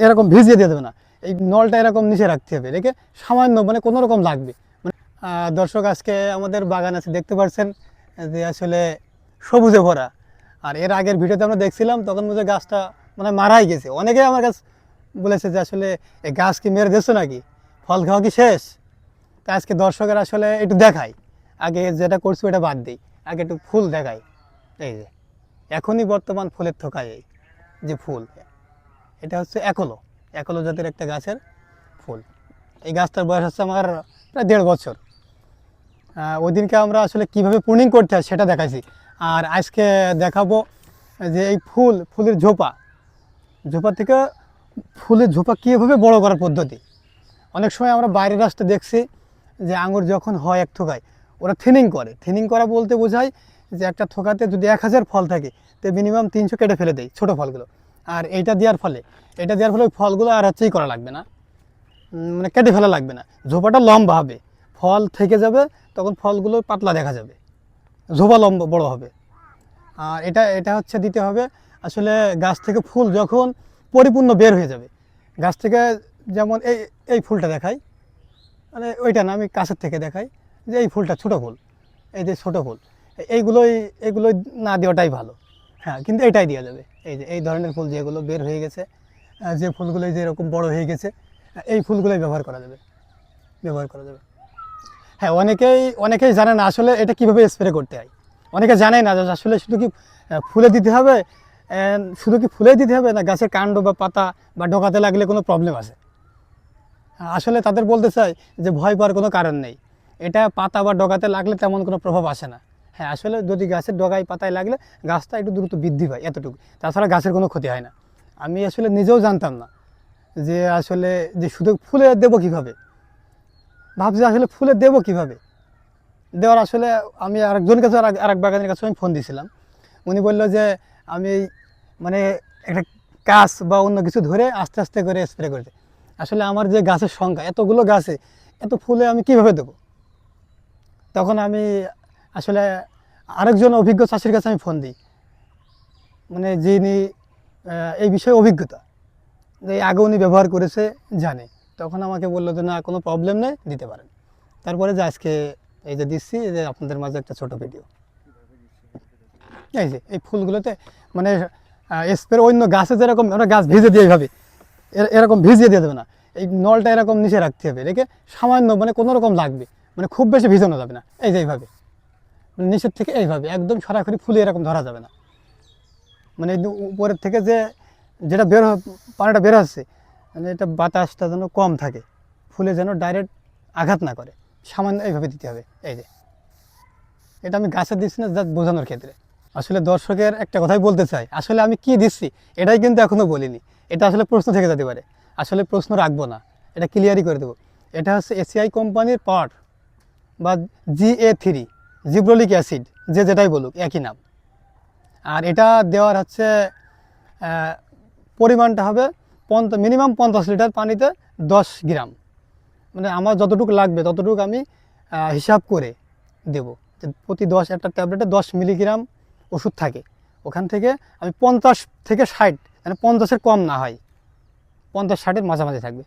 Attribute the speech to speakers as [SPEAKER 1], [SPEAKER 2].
[SPEAKER 1] এরকম ভিজিয়ে দিয়ে দেবে না, এই নলটা এরকম নিচে রাখতে হবে, রেখে সামান্য মানে কোনো রকম লাগবে। মানে দর্শক আজকে আমাদের বাগান আছে দেখতে পাচ্ছেন যে আসলে সবুজে ভরা। আর এর আগের ভিডিওতে আমরা দেখছিলাম তখন বুঝে গাছটা মানে মারাই গেছে। অনেকে আমার কাছে বলেছে যে আসলে এই গাছ কি মেরে দিচ্ছ নাকি, ফল খাওয়া কি শেষ? তা আজকে দর্শকের আসলে একটু দেখাই, আগে যেটা করছি ওটা বাদ দিই, আগে একটু ফুল দেখাই। এই যে এখনই বর্তমান ফুলের থোকায় এই যে ফুল, এটা হচ্ছে একলো, একলো জাতের একটা গাছের ফুল। এই গাছটার বয়স হচ্ছে আমার প্রায় 1.5 বছর। ওই দিনকে আমরা আসলে কীভাবে প্রুনিং করতে হয় সেটা দেখাইছি। আর আজকে দেখাবো যে এই ফুলের ঝোপা থেকে ফুলের ঝোপা কীভাবে বড় করার পদ্ধতি। অনেক সময় আমরা বাইরের রাস্তা দেখছি যে আঙুর যখন হয় এক থোকায় ওরা থিনিং করে। থিনিং করা বলতে বোঝায় যে একটা থোকাতে যদি 1000 ফল থাকে তো মিনিমাম 300 কেটে ফেলে দেয় ছোটো ফলগুলো। আর এটা দেওয়ার ফলে ওই ফলগুলো আর হচ্ছেই করা লাগবে না, মানে কেটে ফেলা লাগবে না। ঝোপাটা লম্বা হবে, ফল থেকে যাবে, তখন ফলগুলো পাতলা দেখা যাবে, ঝোপা লম্বা বড় হবে। আর এটা হচ্ছে দিতে হবে আসলে গাছ থেকে ফুল যখন পরিপূর্ণ বের হয়ে যাবে গাছ থেকে, যেমন এই ফুলটা দেখাই, মানে ওইটা না, আমি কাছের থেকে দেখাই যে এই ফুলটা ছোটো ফুল, এই যে ছোটো ফুল, এইগুলোই না দেওয়াটাই ভালো। হ্যাঁ, কিন্তু এটাই দেওয়া যাবে। এই যে এই ধরনের ফুল যেগুলো বের হয়ে গেছে, যে ফুলগুলো যে এরকম বড় হয়ে গেছে, এই ফুলগুলোই ব্যবহার করা যাবে। হ্যাঁ, অনেকেই জানে না আসলে এটা কীভাবে স্প্রে করতে হয়। অনেকে জানে না যে আসলে শুধু কি ফুলে দিতে হবে, ফুলেই দিতে হবে, না গাছের কাণ্ড বা পাতা বা ডগাতে লাগলে কোনো প্রবলেম আছে। আসলে তাদের বলতে চাই যে ভয় পাওয়ার কোনো কারণ নেই, এটা পাতা বা ডগাতে লাগলে তেমন কোনো প্রভাব আসে না। হ্যাঁ, আসলে যদি গাছের ডগায় পাতায় লাগলে গাছটা একটু দ্রুত বৃদ্ধি পায়, এতটুকু, তাছাড়া গাছের কোনো ক্ষতি হয় না। আমি আসলে নিজেও জানতাম না যে আসলে যে শুধু ফুলে দেবো কীভাবে, ভাবছি আসলে ফুলে দেবো কীভাবে দেওয়ার। আসলে আমি আরেকজনের কাছে আরেক বাগানের কাছে আমি ফোন দিয়েছিলাম, উনি বললো যে আমি মানে একটা গাছ বা অন্য কিছু ধরে আস্তে আস্তে করে স্প্রে করতে। আসলে আমার যে গাছের সংখ্যা, এতগুলো গাছে এত ফুলে আমি কিভাবে দেবো? তখন আমি আসলে আরেকজন অভিজ্ঞ চাষির কাছে আমি ফোন দিই, মানে যিনি এই বিষয়ে অভিজ্ঞতা, যে আগে উনি ব্যবহার করেছে, জানে। তখন আমাকে বললো যে না, কোনো প্রবলেম নেই, দিতে পারেন। তারপরে যে আজকে এই যে দিচ্ছি, যে আপনাদের মাঝে একটা ছোট ভিডিও। এই যে এই ফুলগুলোতে মানে স্প্রে অন্য গাছে যেরকম আমরা গাছ ভিজে দিয়ে এইভাবে এরকম ভিজিয়ে দিয়ে দেবে না, এই নলটা এরকম নিচে রাখতে হবে, রেখে সামান্য মানে কোনো রকম লাগবে, মানে খুব বেশি ভিজানো যাবে না। এই যে এইভাবে নিচের থেকে এইভাবে একদম সরাসরি ফুলে এরকম ধরা যাবে না, মানে উপরের থেকে যেটা পানিটা বের হচ্ছে, মানে এটা বাতাসটা যেন কম থাকে, ফুলে যেন ডাইরেক্ট আঘাত না করে, সামান্য এইভাবে দিতে হবে। এই যে এটা আমি গাছে দিচ্ছি না, জাস্ট বোঝানোর ক্ষেত্রে। আসলে দর্শকের একটা কথাই বলতে চাই, আসলে আমি কি দিচ্ছি এটাই কিন্তু এখনও বলিনি। এটা আসলে প্রশ্ন থেকে যেতে পারে, আসলে প্রশ্ন রাখবো না, এটা ক্লিয়ারই করে দেবো। এটা হচ্ছে এসিআই কোম্পানির পাওয়ার বা GA3 জিব্রলিক অ্যাসিড, যেটাই বলুক একই নাম। আর এটা দেওয়ার হচ্ছে পরিমাণটা হবে মিনিমাম 50 লিটার পানিতে 10 গ্রাম, মানে আমার যতটুকু লাগবে ততটুকু আমি হিসাব করে দেব। প্রতি একটা ট্যাবলেটে 10 মিলিগ্রাম ওষুধ থাকে, ওখান থেকে আমি 50 থেকে 60, মানে 50-এর কম না হয়, 50-60-এর মাঝামাঝি থাকবে।